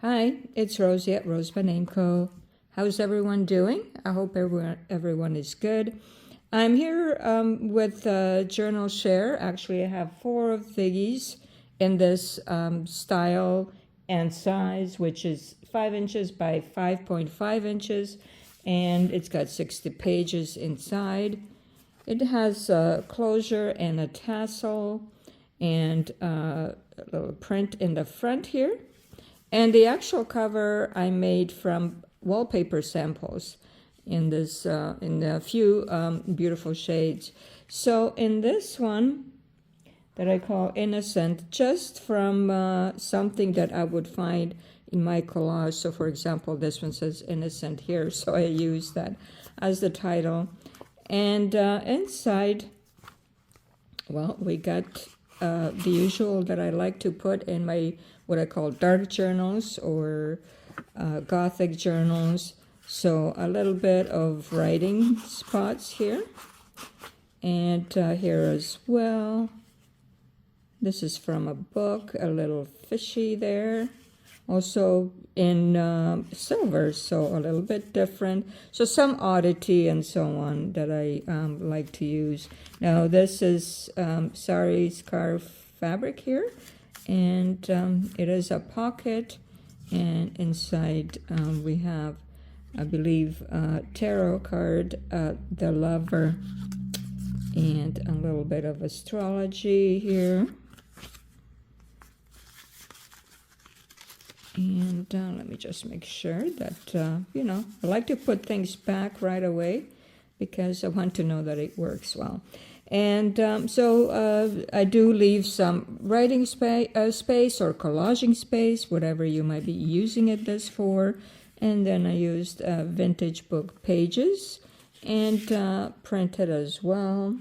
Hi, it's Rosie at RoseByNameCo. How's everyone doing? I hope everyone is good. I'm here with Journal Share. Actually, I have 4 of these in this style and size, which is 5 inches by 5.5 inches, and it's got 60 pages inside. It has a closure and a tassel and a little print in the front here. And the actual cover I made from wallpaper samples in this in a few beautiful shades. So in this one that I call Innocent, just from something that I would find in my collage. So for example, this one says Innocent here, so I use that as the title. And inside, well, we got the usual that I like to put in my what I call dark journals or gothic journals. So a little bit of writing spots here, and here as well. This is from a book, a little fishy there. Also in silver, so a little bit different. So some oddity and so on that I like to use. Now this is sari scarf fabric here, and it is a pocket, and inside we have, I believe, tarot card, the lover, and a little bit of astrology here. And let me just make sure that, I like to put things back right away because I want to know that it works well. And so I do leave some writing space or collaging space, whatever you might be using this for. And then I used vintage book pages and printed as well.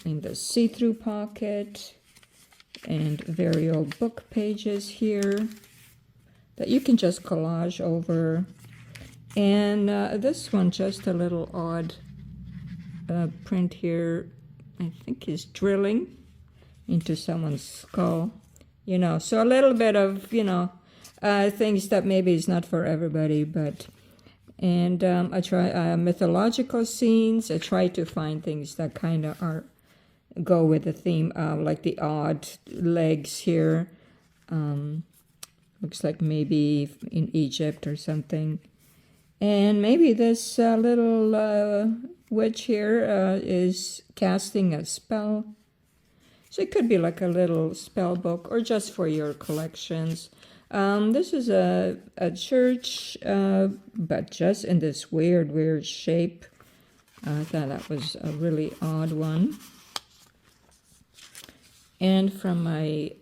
In the see-through pocket. And very old book pages here that you can just collage over. And this one, just a little odd print here, I think is drilling into someone's skull, so a little bit of, things that maybe is not for everybody, but, and I try mythological scenes. I try to find things that kind of go with the theme, like the odd legs here. Looks like maybe in Egypt or something. And maybe this little witch here is casting a spell. So it could be like a little spell book or just for your collections. This is a church, but just in this weird shape. I thought that was a really odd one. And from my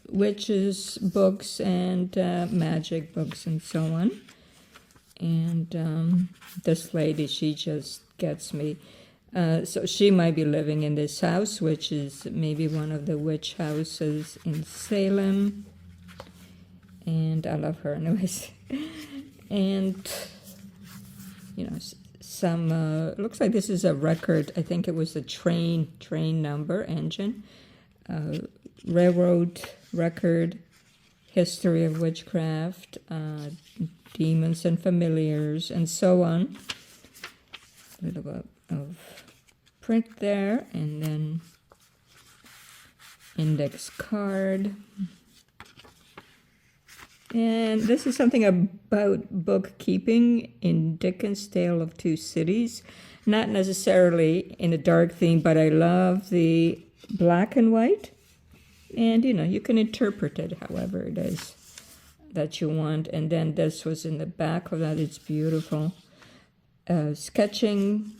witches books and magic books and so on. And this lady, she just gets me. So she might be living in this house, which is maybe one of the witch houses in Salem. And I love her anyways. And, some looks like this is a record. I think it was a train number engine, railroad record, history of witchcraft, demons and familiars, and so on. A little bit of print there, and then index card. And this is something about bookkeeping in Dickens' Tale of Two Cities. Not necessarily in a dark theme, but I love the black and white. And, you can interpret it however it is that you want. And then this was in the back of that. It's beautiful. Sketching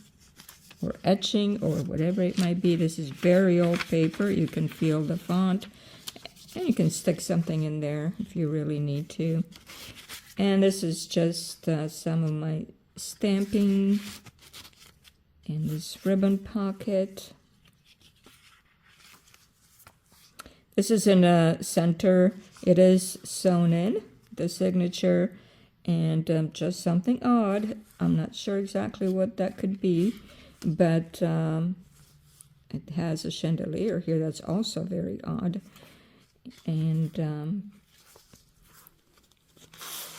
or etching or whatever it might be. This is very old paper. You can feel the font. And you can stick something in there if you really need to. And this is just some of my stamping in this ribbon pocket. This is in a center. It is sewn in, the signature, and just something odd. I'm not sure exactly what that could be, but it has a chandelier here that's also very odd. and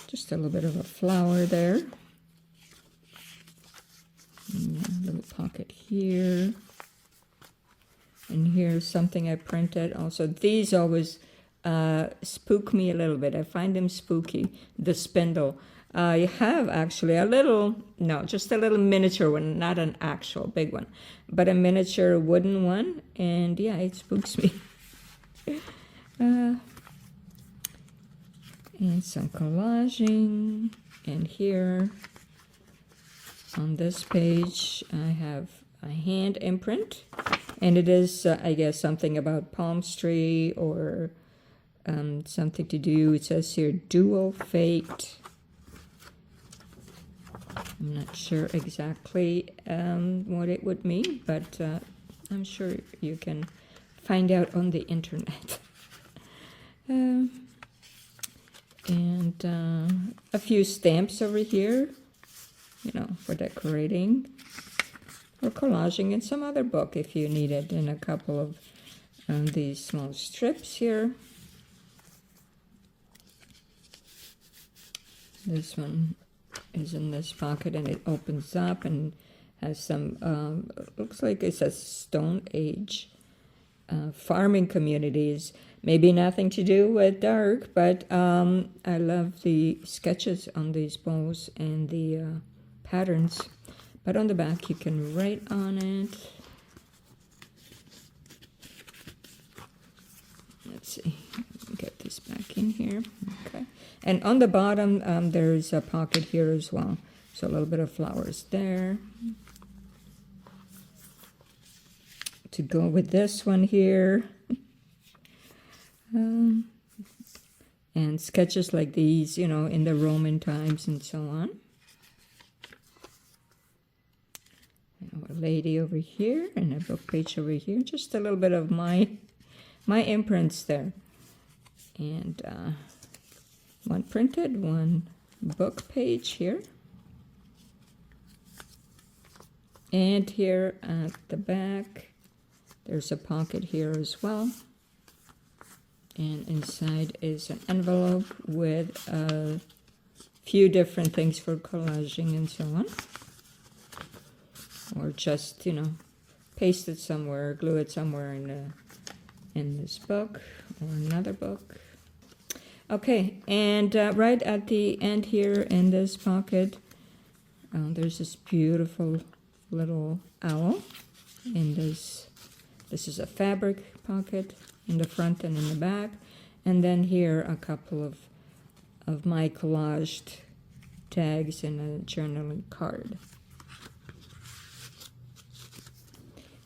just a little bit of a flower there. And a little pocket here. And here's something I printed. Also, these always spook me a little bit. I find them spooky, the spindle. I have actually a little, no, just a little miniature one, not an actual big one, but a miniature wooden one. And yeah, it spooks me. And some collaging. And here on this page, I have a hand imprint. And it is, I guess, something about palmistry or something to do. It says here, dual fate. I'm not sure exactly what it would mean, but I'm sure you can find out on the internet. And a few stamps over here, you know, for decorating or collaging, in some other book if you need it, and a couple of these small strips here. This one is in this pocket, and it opens up and has some, looks like it says Stone Age farming communities. Maybe nothing to do with dark, but I love the sketches on these bowls and the patterns. But on the back, you can write on it. Let's see, get this back in here. Okay. And on the bottom, there's a pocket here as well. So a little bit of flowers there. To go with this one here. And sketches like these, you know, in the Roman times and so on. A lady over here and a book page over here. Just a little bit of my imprints there. And one printed, one book page here. And here at the back, there's a pocket here as well. And inside is an envelope with a few different things for collaging and so on. Or just, you know, paste it somewhere, glue it somewhere in this book or another book. Okay, and right at the end here in this pocket, there's this beautiful little owl in this. This is a fabric pocket in the front and in the back. And then here a couple of my collaged tags and a journaling card.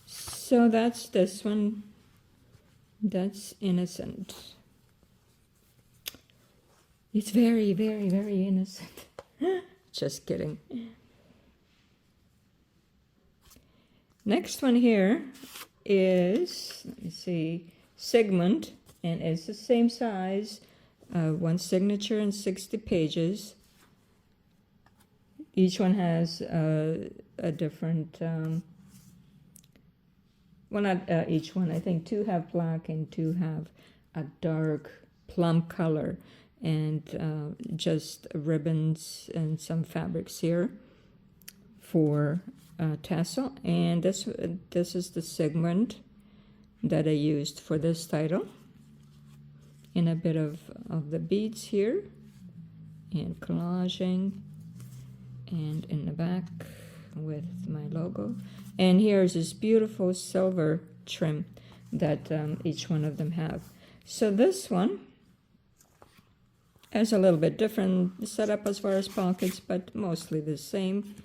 So that's this one. That's innocent. It's very, very, very innocent. Just kidding. Next one here is, let me see, Sigmund, and it's the same size, one signature and 60 pages. Each one has a different, well, not each one, I think 2 have black and 2 have a dark plum color, and just ribbons and some fabrics here for tassel. And this is the Sigmund that I used for this title, and a bit of the beads here, and collaging, and in the back with my logo. And here's this beautiful silver trim that each one of them have. So this one has a little bit different setup as far as pockets, but mostly the same.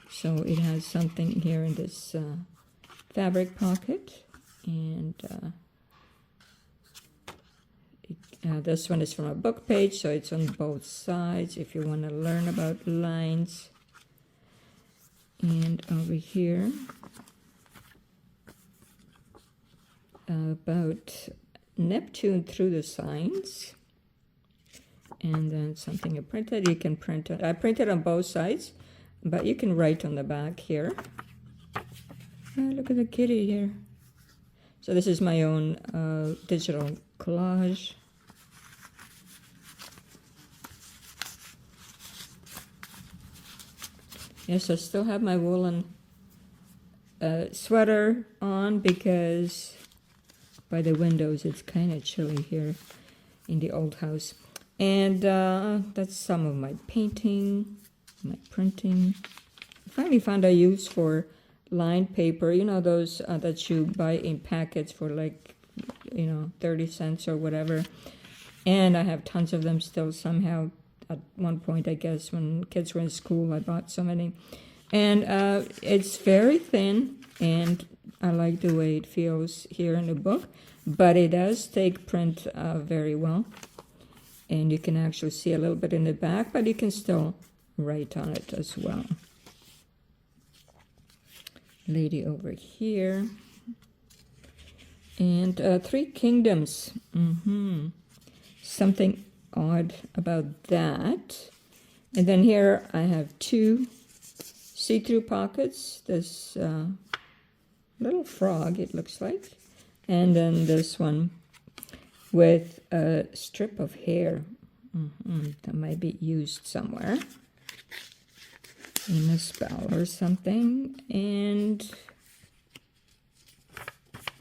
So it has something here in this fabric pocket, and this one is from a book page, so it's on both sides if you want to learn about lines. And over here, about Neptune through the signs. And then something I printed. You can print it. I printed on both sides, but you can write on the back here. Look at the kitty here. So this is my own digital collage. Yes, I still have my woolen sweater on because by the windows it's kind of chilly here in the old house. And that's some of my painting, my printing. I finally found a use for lined paper, you know, those that you buy in packets for like, 30 cents or whatever. And I have tons of them still somehow. At one point, I guess, when kids were in school, I bought so many. And it's very thin, and I like the way it feels here in the book. But it does take print very well. And you can actually see a little bit in the back, but you can still write on it as well. Lady over here. And Three Kingdoms. Something odd about that. And then here I have two see-through pockets. This little frog, it looks like. And then this one with a strip of hair. That might be used somewhere in a spell or something. And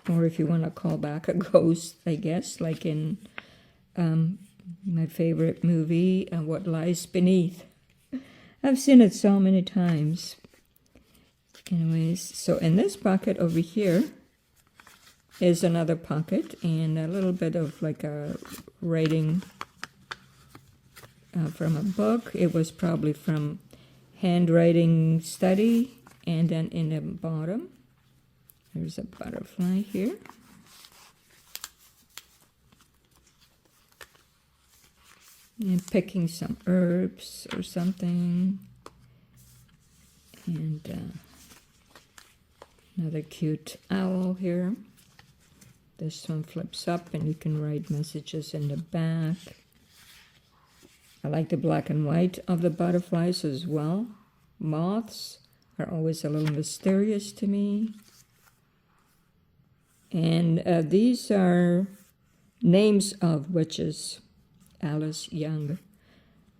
or if you want to call back a ghost, I guess, like in my favorite movie, What Lies Beneath. I've seen it so many times. Anyways, so in this pocket over here is another pocket and a little bit of like a writing from a book. It was probably from handwriting study. And then in the bottom, there's a butterfly here. And picking some herbs or something. And another cute owl here. This one flips up and you can write messages in the back. I like the black and white of the butterflies as well. Moths are always a little mysterious to me. And these are names of witches. Alice Young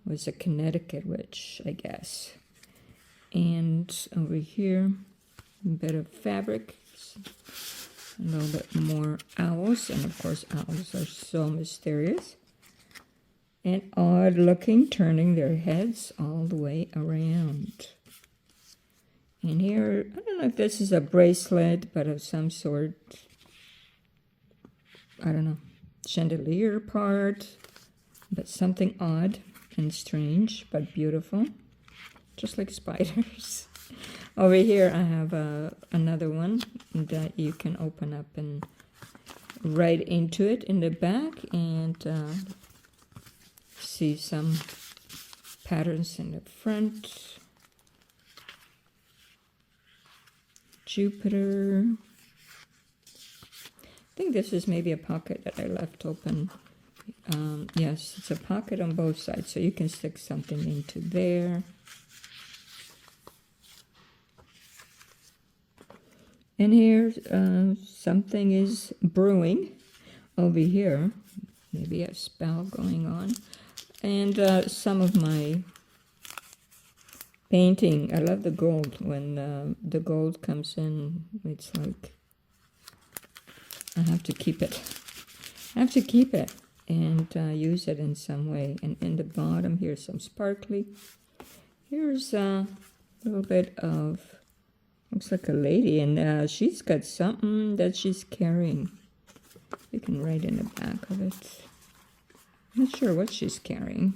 was a Connecticut witch, I guess. And over here, a bit of fabric, a little bit more owls. And of course, owls are so mysterious and odd looking, turning their heads all the way around. And here, I don't know if this is a bracelet, but of some sort, I don't know, chandelier part. But something odd and strange, but beautiful, just like spiders. Over here I have another one that you can open up and write into it in the back and see some patterns in the front. Jupiter. I think this is maybe a pocket that I left open. Yes, it's a pocket on both sides, so you can stick something into there. And here, something is brewing over here. Maybe a spell going on. And some of my painting. I love the gold. When the gold comes in, it's like, I have to keep it. I have to keep it and use it in some way. And in the bottom, here's some sparkly. Here's a little bit of, looks like a lady, and she's got something that she's carrying. You can write in the back of it. I'm not sure what she's carrying.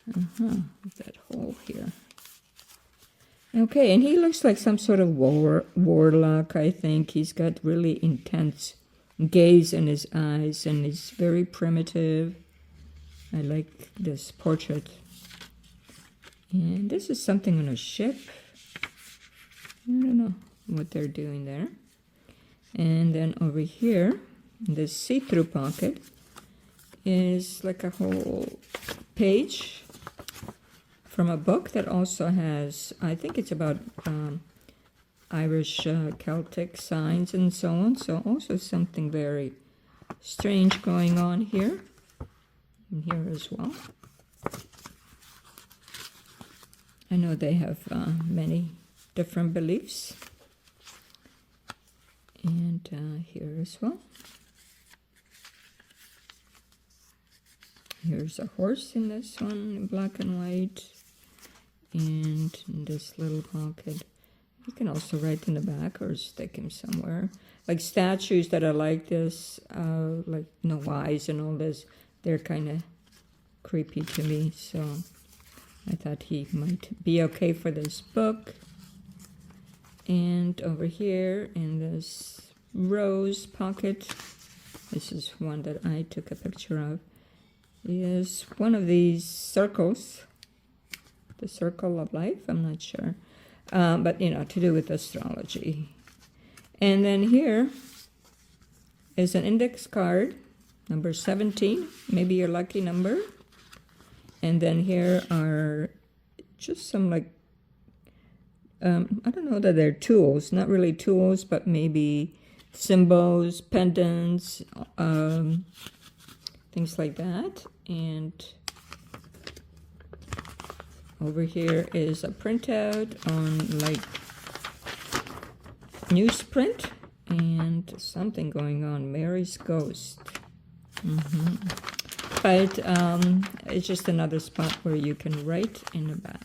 That hole here. Okay, and he looks like some sort of warlock, I think. He's got really intense gaze in his eyes, and he's very primitive. I like this portrait. And this is something on a ship. I don't know what they're doing there. And then over here, this see-through pocket is like a whole page from a book that also has, I think it's about Irish Celtic signs and so on. So also something very strange going on here. And here as well. I know they have many different beliefs. And here as well. Here's a horse in this one, in black and white. And in this little pocket. You can also write in the back or stick him somewhere. Like statues that are like this, like no eyes and all this, they're kind of creepy to me. So I thought he might be okay for this book. And over here in this rose pocket, this is one that I took a picture of, is one of these circles. The circle of life, I'm not sure. But, you know, to do with astrology. And then here is an index card, number 17, maybe your lucky number. And then here are just some, like, I don't know that they're tools, not really tools, but maybe symbols, pendants, things like that. And over here is a printout on like newsprint and something going on, Mary's Ghost. But it's just another spot where you can write in the back.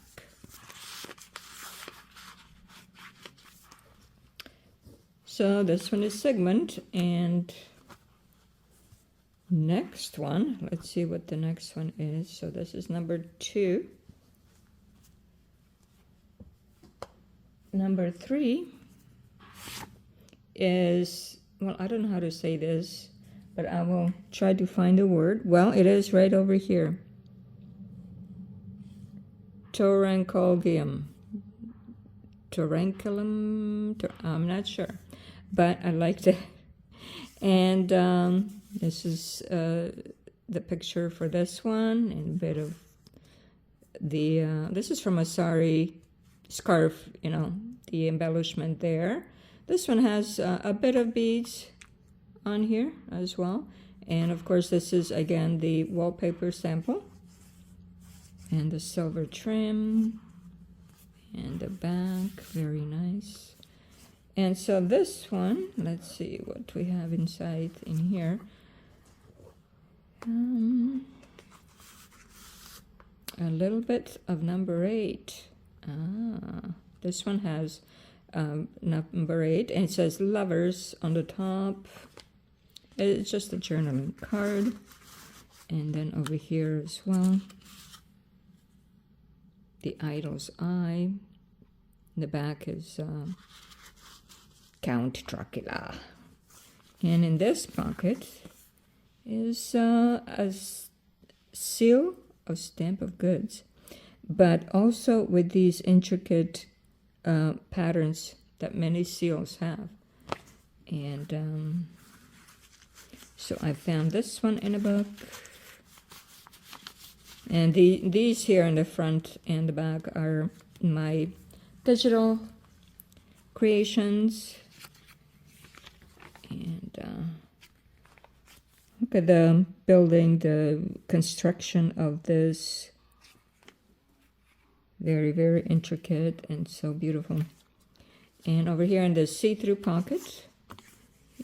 So this one is Sigmund, and next one, let's see what the next one is. So this is number 2. Number 3 is, well, I don't know how to say this, but I will try to find a word. Well, it is right over here. Torancolgium. Toranculum, I'm not sure, but I liked it. And this is the picture for this one, and a bit of the, this is from a sari scarf, you know, the embellishment there. This one has a bit of beads on here as well. And of course, this is again the wallpaper sample. And the silver trim. And the back, very nice. And so this one, let's see what we have inside in here. A little bit of number 8. This one has number 8, and it says lovers on the top. It's just a journaling card. And then over here as well, the idol's eye. The back is Count Dracula. And in this pocket is a seal of stamp of goods, but also with these intricate patterns that many seals have. And so I found this one in a book. And these here in the front and the back are my digital creations. And look at the building, the construction of this. Very, very intricate and so beautiful. And over here in the see-through pocket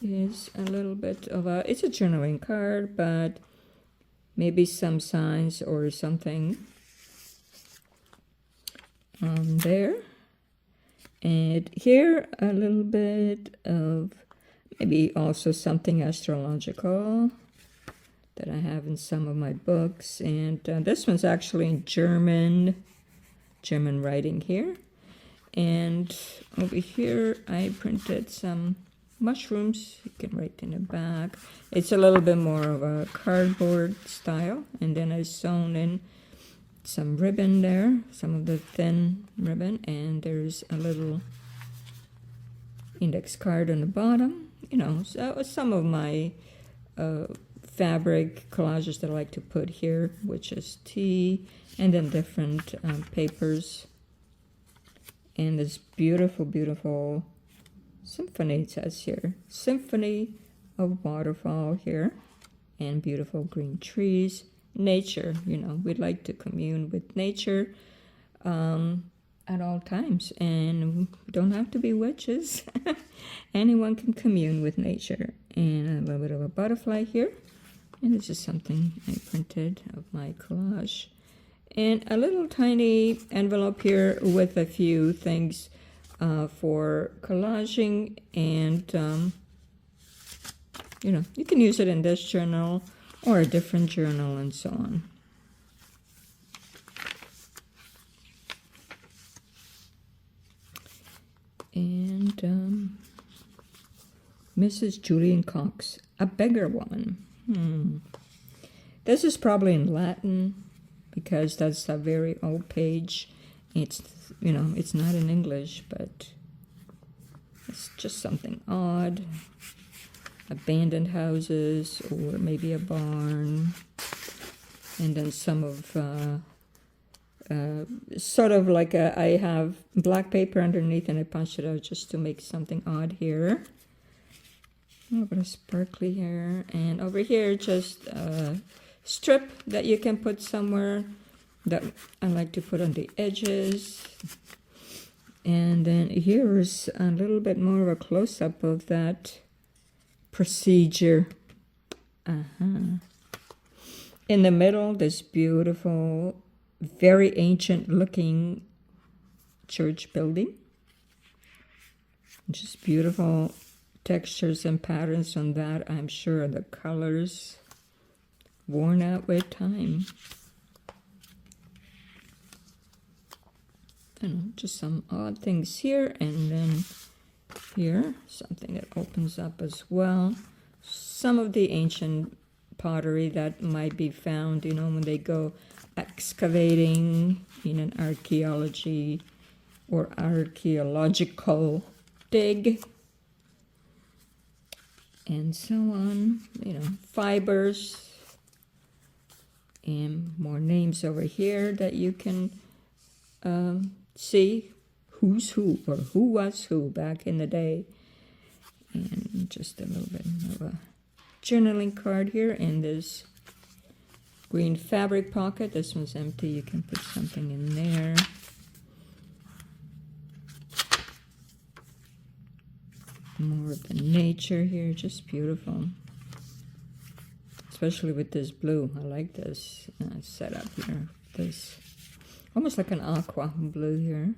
is a little bit of a, it's a journaling card, but maybe some signs or something there. And here a little bit of maybe also something astrological that I have in some of my books. And this one's actually in German writing here. And over here I printed some mushrooms. You can write in the back. It's a little bit more of a cardboard style. And then I sewn in some ribbon there, some of the thin ribbon. And there's a little index card on the bottom. You know, so some of my fabric collages that I like to put here, which is tea, and then different papers. And this beautiful, beautiful Symphony, it says here. Symphony of waterfall here. And beautiful green trees. Nature, you know, we'd like to commune with nature at all times. And don't have to be witches. Anyone can commune with nature. And a little bit of a butterfly here. And this is something I printed of my collage. And a little tiny envelope here with a few things for collaging. And, you know, you can use it in this journal or a different journal and so on. And Mrs. Julian Cox, a beggar woman. This is probably in Latin because that's a very old page. It's, you know, it's not in English, but it's just something odd. Abandoned houses or maybe a barn. And then some of, sort of like I have black paper underneath and I punched it out just to make something odd here. A little bit of sparkly here. And over here, just a strip that you can put somewhere that I like to put on the edges. And then here's a little bit more of a close-up of that procedure. In the middle, this beautiful, very ancient-looking church building. Just beautiful textures and patterns on that. I'm sure the colors worn out with time. And just some odd things here, and then here something that opens up as well. Some of the ancient pottery that might be found, you know, when they go excavating in an archaeology or archaeological dig. And so on, you know, fibers, and more names over here that you can see who's who or who was who back in the day. And just a little bit of a journaling card here in this green fabric pocket. This one's empty. You can put something in there. More of the nature here, just beautiful. Especially with this blue. I like this setup here. This almost like an aqua blue here.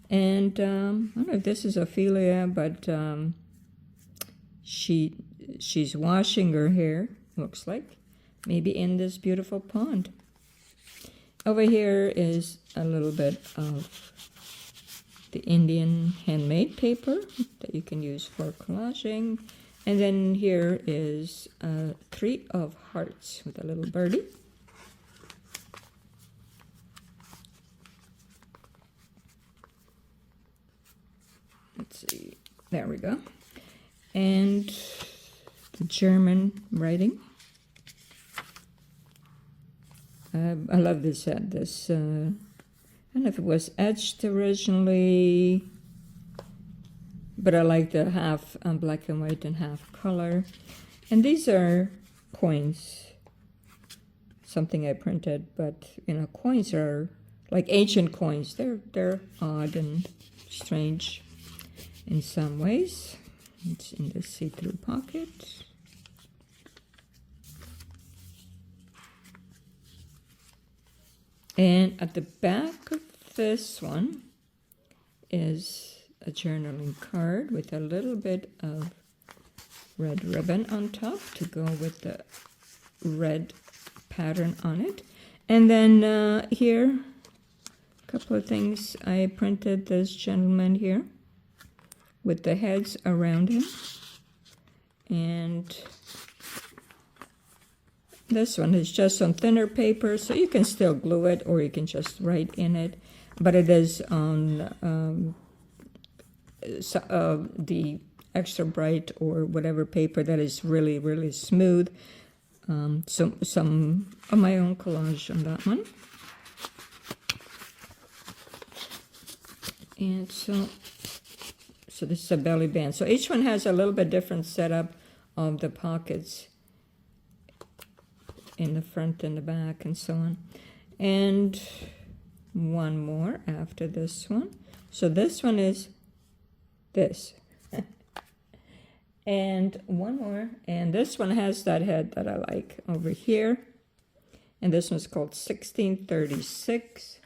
And I don't know if this is Ophelia, but she's washing her hair, looks like. Maybe in this beautiful pond. Over here is a little bit of the Indian handmade paper that you can use for collaging. And then here is 3 of hearts with a little birdie. Let's see, there we go. And the German writing. I love this set. This, I don't know if it was etched originally, but I like the half black and white and half color. And these are coins, something I printed, but you know, coins are like ancient coins. They're odd and strange in some ways. It's in the see-through pocket. And at the back of this one is a journaling card with a little bit of red ribbon on top to go with the red pattern on it. And then here, a couple of things. I printed this gentleman here with the heads around him. And this one is just on thinner paper, so you can still glue it or you can just write in it. But it is on the extra bright or whatever paper that is really, really smooth. So some of my own collage on that one. And so So this is a belly band. So each one has a little bit different setup of the pockets in the front and the back and so on. And one more after this one. So this one is this. And one more. And this one has that head that I like over here. And this one's called 1636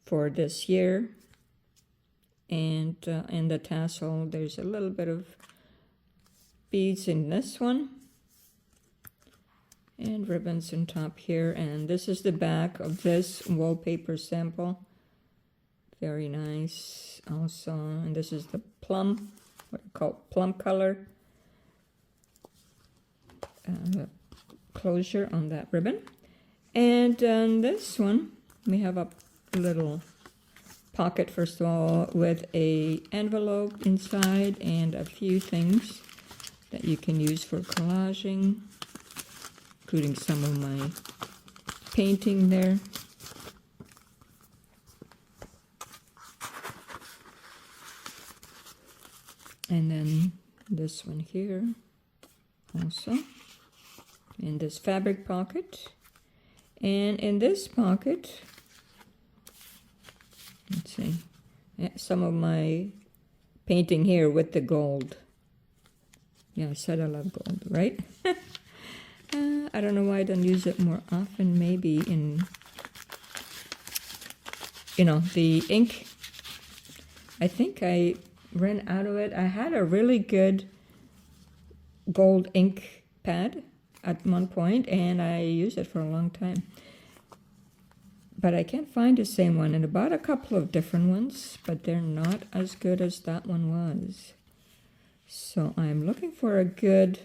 for this year. And in the tassel, there's a little bit of beads in this one. And ribbons on top here. And this is the back of this wallpaper sample. Very nice also. And this is the plum, what we call plum color. Closure on that ribbon. And on this one, we have a little pocket, first of all, with a envelope inside and a few things that you can use for collaging, including some of my painting there. And then this one here also. In this fabric pocket. And in this pocket, let's see, some of my painting here with the gold. Yeah, I said I love gold, right? I don't know why I don't use it more often. Maybe in, the ink. I think I ran out of it. I had a really good gold ink pad at one point, and I used it for a long time. But I can't find the same one, and I bought a couple of different ones, but they're not as good as that one was. So I'm looking for a good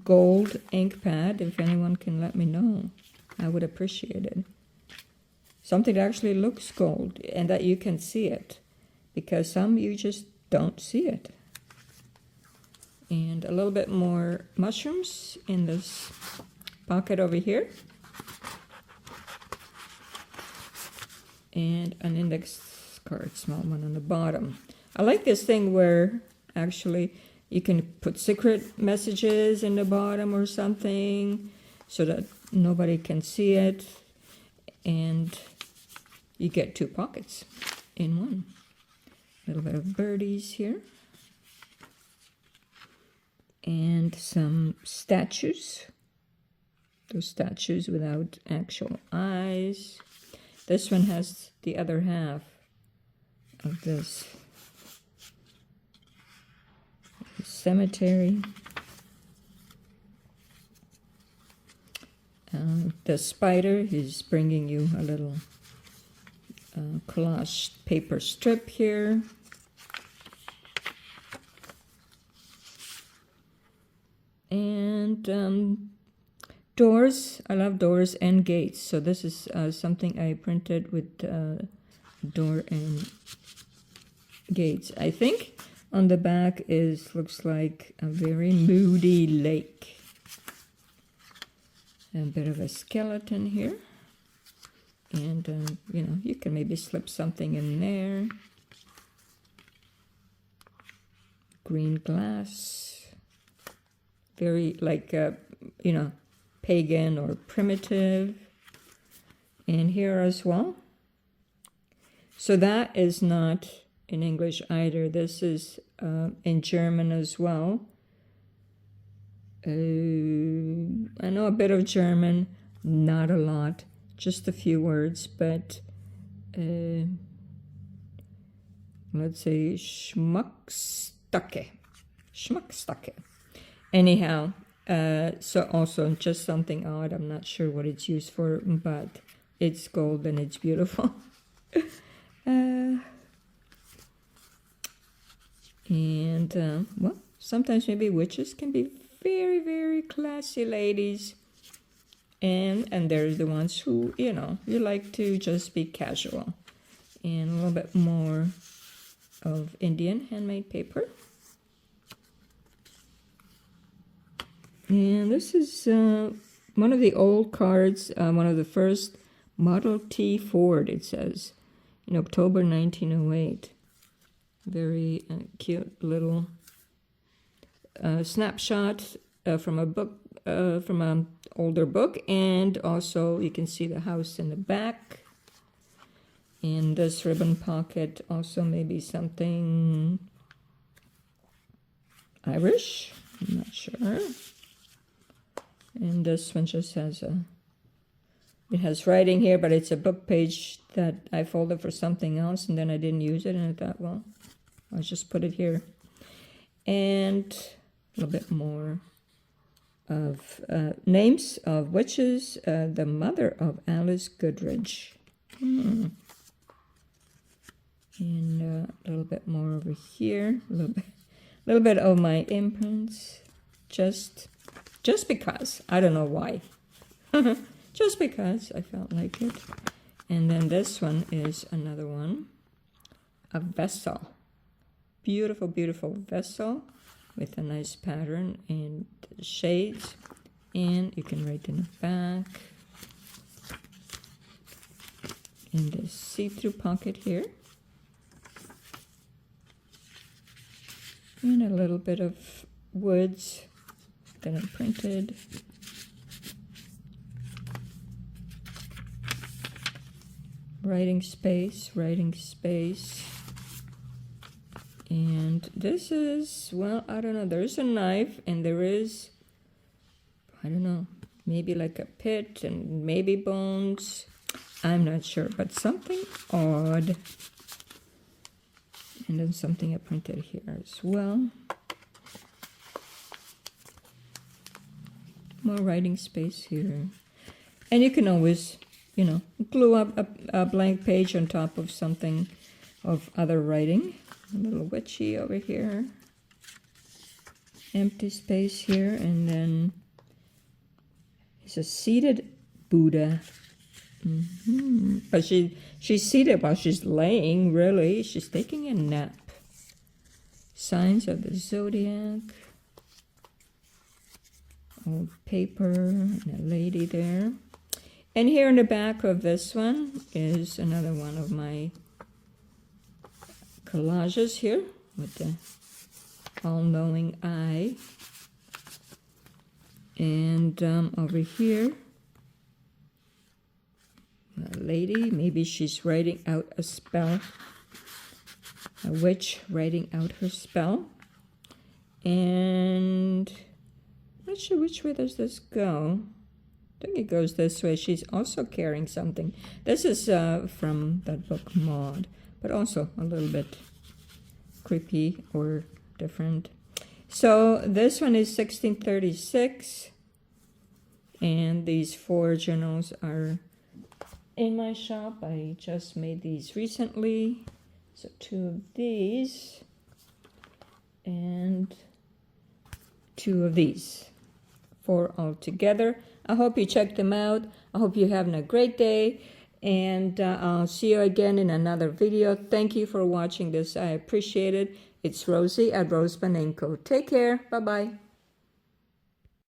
gold ink pad. If anyone can let me know, I would appreciate it. Something that actually looks gold and that you can see it, because some you just don't see it. And a little bit more mushrooms in this pocket over here. And an index card, small one on the bottom. I like this thing where actually you can put secret messages in the bottom or something so that nobody can see it. And you get two pockets in one. A little bit of birdies here. And some statues. Those statues without actual eyes. This one has the other half of this cemetery. The spider is bringing you a little collage paper strip here. And doors. I love doors and gates. So this is something I printed with door and gates. I think on the back looks like a very moody lake. A bit of a skeleton here. And, you can maybe slip something in there. Green glass. Very like, pagan or primitive. And here as well. So that is not in English either. This is in German as well. I know a bit of German, not a lot, just a few words, but let's say Schmuckstücke. Anyhow, so also just something odd. I'm not sure what it's used for, but it's gold and it's beautiful. Well, sometimes maybe witches can be very, very classy ladies. And there's the ones who, you like to just be casual. And a little bit more of Indian handmade paper. And this is one of the old cards, one of the first Model T Ford, it says, in October 1908. Very cute little snapshot from a book, from an older book. And also you can see the house in the back. And this ribbon pocket also maybe something Irish, I'm not sure. And this one just has it has writing here, but it's a book page that I folded for something else, and then I didn't use it, and I thought, well, I'll just put it here. And a little bit more of names of witches. The mother of Alice Goodrich. And a little bit more over here. A little bit of my imprints. Just because. I don't know why. Just because I felt like it. And then this one is another one. A vessel. Beautiful, beautiful vessel with a nice pattern and shades. And you can write in the back. In this see-through pocket here. And a little bit of woods that I printed. Writing space. And this is, well, I don't know, there's a knife and there is, I don't know, maybe like a pit and maybe bones. I'm not sure, but something odd. And then something I printed here as well. More writing space here. And you can always, you know, glue up a blank page on top of something of other writing. A little witchy over here. Empty space here. And then it's a seated Buddha. But she's seated while she's laying, really. She's taking a nap. Signs of the zodiac. Old paper and a lady there. And here in the back of this one is another one of my collages here with the all-knowing eye. And over here, a lady, maybe she's writing out a spell. A witch writing out her spell. And I'm not sure which way does this go. I think it goes this way. She's also carrying something. This is from that book Maud, but also a little bit creepy or different. So this one is 1636. And these 4 journals are in my shop. I just made these recently. So 2 of these and 2 of these. 4 altogether. I hope you check them out. I hope you're having a great day. And I'll see you again in another video. Thank you for watching this. I appreciate it. It's Rosie at RoseByNameCo. Take care. Bye-bye.